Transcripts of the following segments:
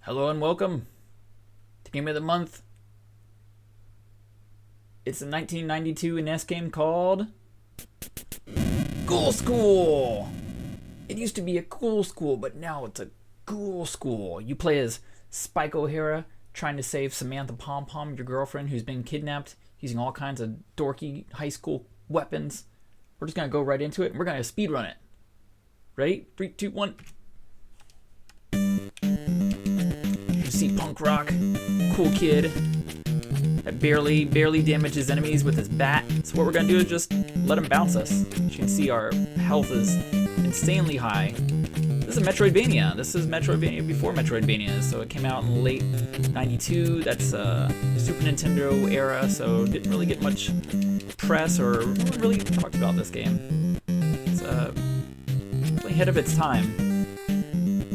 Hello and welcome to Game of the Month. It's a 1992 NES game called Ghoul School. It used to be a Ghoul School, but now it's a Ghoul School. You play as Spike O'Hara trying to save Samantha Pom Pom, your girlfriend, who's been kidnapped using all kinds of dorky high school weapons. We're just going to go right into it and we're going to speedrun it. Ready? 3, 2, 1. You see punk rock, cool kid that barely damages enemies with his bat. So what we're gonna do is just let him bounce us. As you can see, our health is insanely high. This is a Metroidvania. This is Metroidvania before Metroidvania, so it came out in late '92. That's Super Nintendo era, so didn't really get much press or really talked about this game. It's really ahead of its time.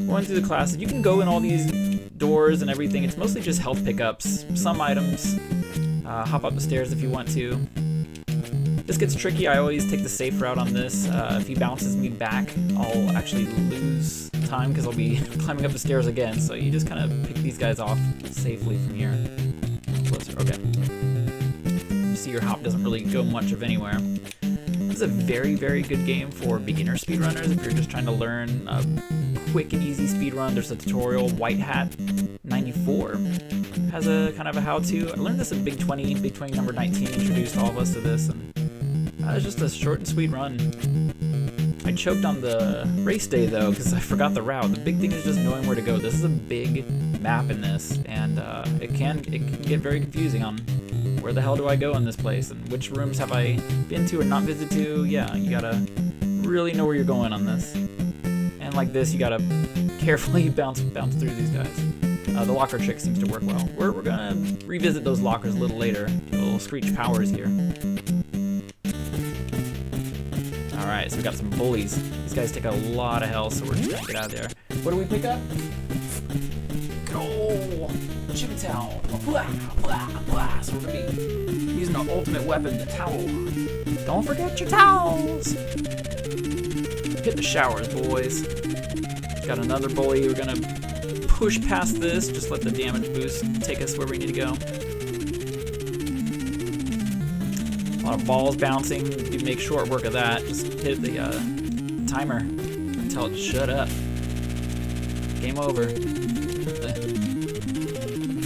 Going through the classes, you can go in all these doors and everything. It's mostly just health pickups, some items. Hop up the stairs if you want to. This gets tricky. I always take the safe route on this. If he bounces me back, I'll actually lose time because I'll be climbing up the stairs again. So you just kind of pick these guys off safely from here. Closer. Okay. You see your hop doesn't really go much of anywhere. This is a very, very good game for beginner speedrunners. If you're just trying to learn a quick and easy speedrun, there's a tutorial. White Hat 94 has a kind of a how-to. I learned this in Big 20. Big 20 number 19 introduced all of us to this, and it's just a short and sweet run. I choked on the race day though because I forgot the route. The big thing is just knowing where to go. This is a big map in this, and it can get very confusing on where the hell do I go in this place and which rooms have I been to or not visited to. Yeah, you gotta really know where you're going on this. And like this, you gotta carefully bounce through these guys. The locker trick seems to work well. We're gonna revisit those lockers a little later. Do a little Screech Powers here. Alright, so we got some bullies. These guys take a lot of health, so we're just gonna get out of there. What do we pick up? Oh, Chicken Towel. Blah, blah, blah. So we're gonna be using our ultimate weapon, the towel. Don't forget your towels. Hit the showers, boys. Got another bully. We're gonna push past this. Just let the damage boost take us where we need to go. A lot of balls bouncing. You make short work of that. Just hit the timer until it shut up. Game over. Go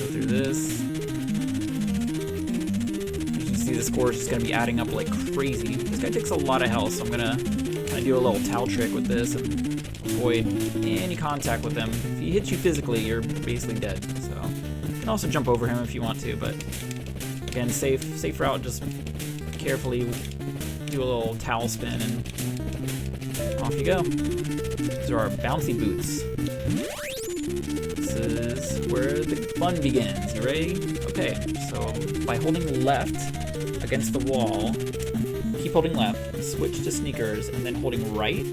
through this. You can see the score is just gonna be adding up like crazy. This guy takes a lot of health, so I'm gonna do a little towel trick with this and avoid any contact with him. If he hits you physically, you're basically dead. So you can also jump over him if you want to, but again, safe route. Just carefully do a little towel spin and off you go. These are our bouncy boots. This is where the fun begins. You ready? Okay, so by holding left against the wall, keep holding left, switch to sneakers, and then holding right.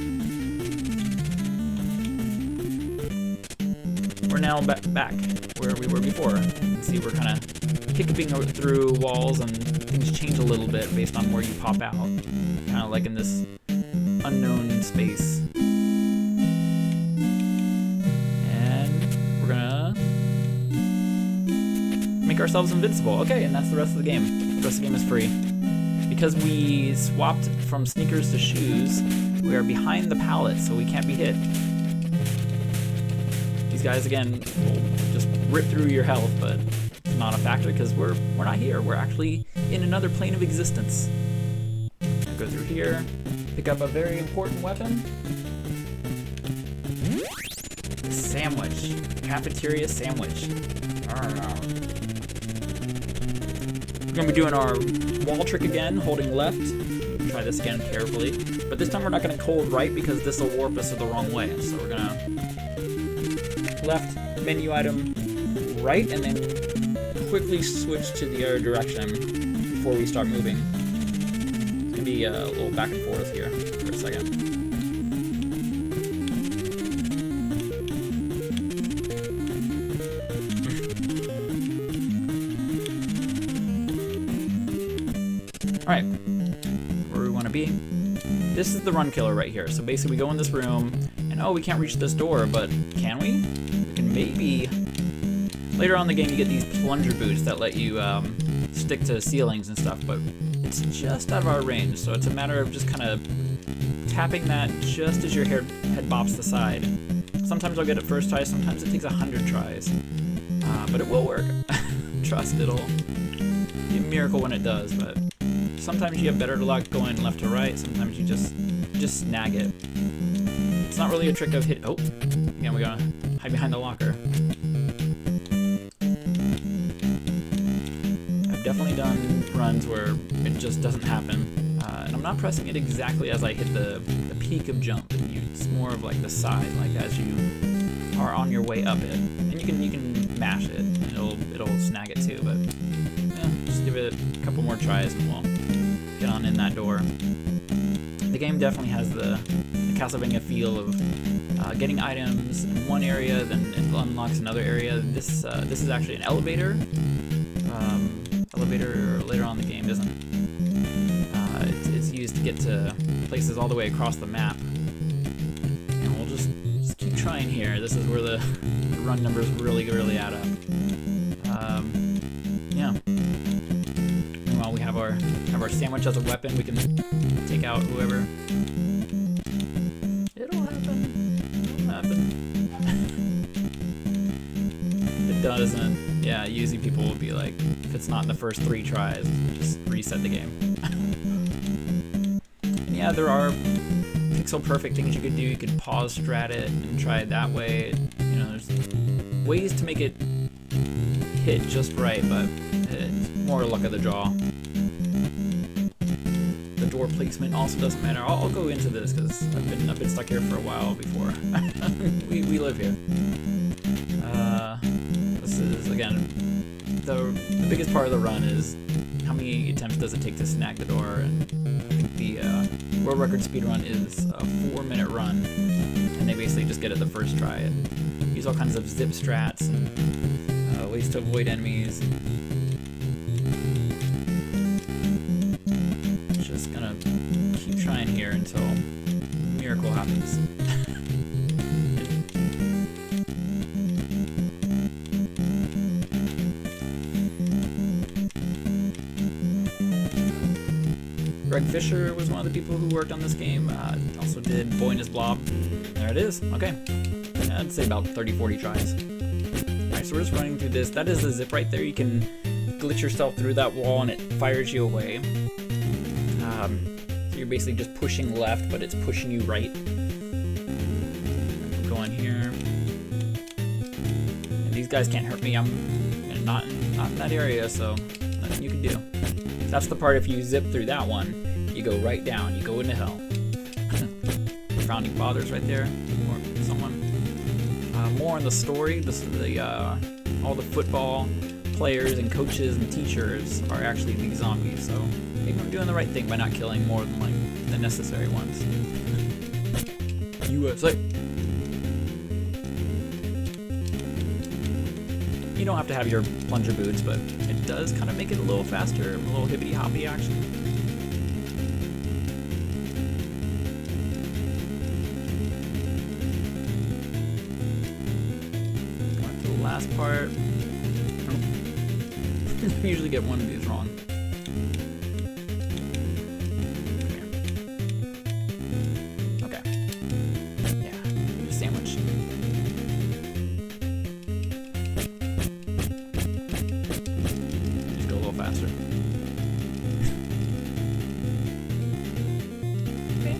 We're now back where we were before. You can see we're kind of hiccuping through walls and things change a little bit based on where you pop out. Kind of like in this unknown space. And we're gonna make ourselves invincible. Okay, and that's the rest of the game. The rest of the game is free. Because we swapped from sneakers to shoes, we are behind the pallet, so we can't be hit. These guys, again, will just rip through your health, but it's not a factor because we're not here. We're actually in another plane of existence. I'll go through here, pick up a very important weapon. Sandwich. Cafeteria sandwich. We're gonna be doing our wall trick again, holding left. Try this again carefully. But this time we're not gonna hold right because this will warp us the wrong way. So we're gonna left menu item right and then quickly switch to the other direction before we start moving. It's gonna be a little back and forth here for a second. Alright, where we want to be. This is the run killer right here. So basically we go in this room, and oh, we can't reach this door, but can we? We can maybe Later on in the game, you get these plunger boots that let you stick to ceilings and stuff, but it's just out of our range, so it's a matter of just kind of tapping that just as your head bops the side. Sometimes I'll get it first try, sometimes it takes 100 tries, but it will work. Trust, it'll be a miracle when it does, but sometimes you have better luck going left to right, sometimes you just snag it. It's not really a trick of hit. Oh, again, we gotta hide behind the locker. I've definitely done runs where it just doesn't happen, and I'm not pressing it exactly as I hit the peak of jump. It's more of like the side, like as you are on your way up it, and you can mash it, and it'll snag it too. But yeah, just give it a couple more tries, and we'll get on in that door. The game definitely has the Castlevania feel of getting items in one area, then it unlocks another area. This is actually an elevator. Elevator later on in the game isn't. It's used to get to places all the way across the map. And we'll just keep trying here. This is where the run numbers really add up. Yeah. Meanwhile, we have our sandwich as a weapon. We can take out whoever. It'll happen. If it doesn't, yeah, usually people will be like, if it's not in the first 3 tries, just reset the game. And yeah, there are pixel perfect things you could do. You could pause strat it and try it that way. You know, there's ways to make it hit just right, but it's more luck of the draw. The door placement also doesn't matter. I'll go into this because I've been stuck here for a while before. we live here. This is again the biggest part of the run is how many attempts does it take to snag the door, and I think the world record speed run is a 4-minute run, and they basically just get it the first try and use all kinds of zip strats and ways to avoid enemies. Just gonna keep trying here until a miracle happens. Greg Fisher was one of the people who worked on this game. Also did Boy and His Blob. There it is. Okay. Yeah, I'd say about 30-40 tries. Alright, so we're just running through this. That is the zip right there. You can glitch yourself through that wall and it fires you away. So you're basically just pushing left, but it's pushing you right. Go in here. And these guys can't hurt me. I'm not in that area, so nothing you can do. That's the part, if you zip through that one, you go right down, you go into hell. Founding Fathers right there, or someone. More on the story, all the football players and coaches and teachers are actually these zombies, so maybe I'm doing the right thing by not killing more than like the necessary ones. USA! You don't have to have your plunger boots, but it does kind of make it a little faster, a little hippity-hoppy action. Going to the last part. I usually get one of these wrong. Okay. Yeah, need a sandwich. Faster. Okay.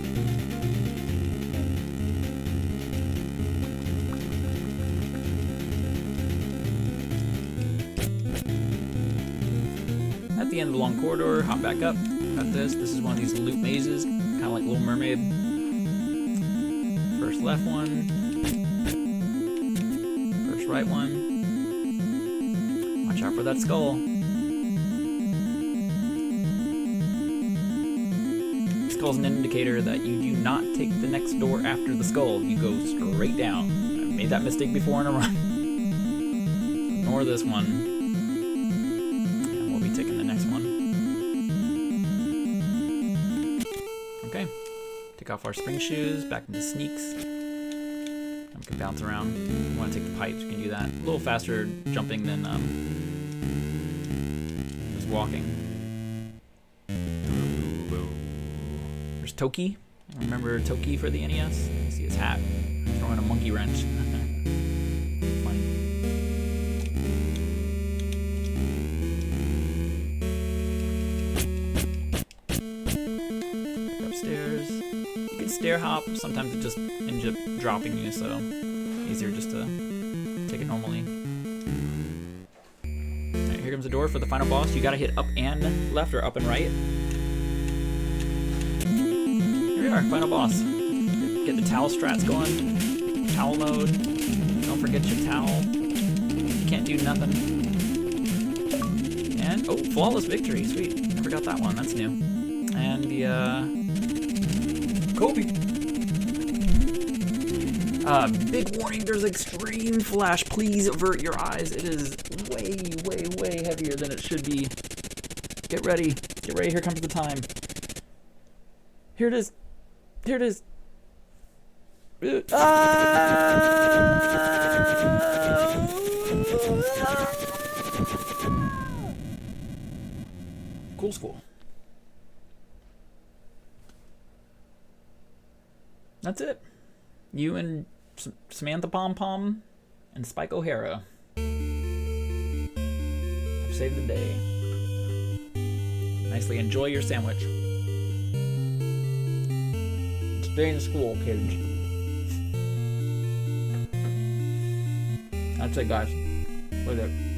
At the end of the long corridor, hop back up. Got this. This is one of these loop mazes, kind of like Little Mermaid. First left one. First right one. Watch out for that skull. Skull's an indicator that you do not take the next door after the skull. You go straight down. I've made that mistake before in a run. Ignore this one. And we'll be taking the next one. Okay. Take off our spring shoes, back into sneaks. I'm can bounce around. If you want to take the pipes, you can do that. A little faster jumping than just walking. There's Toki. Remember Toki for the NES? You see his hat throwing a monkey wrench. Funny. Upstairs. You can stair hop. Sometimes it just ends up dropping you, so easier just to take it normally. Alright, here comes the door for the final boss. You gotta hit up and left or up and right. Here we are, final boss. Get the towel strats going. Towel mode. Don't forget your towel. You can't do nothing. And, oh, flawless victory. Sweet. Never got that one. That's new. And the, Kobe. Big warning, there's extreme flash. Please avert your eyes. It is way, way, way heavier than it should be. Get ready. Get ready. Here comes the time. Here it is. Here it is. Ghoul School. That's it. You and Samantha Pom Pom and Spike O'Hara have saved the day. Nicely enjoy your sandwich. Stay in school, kids. That's it, guys. Look at it.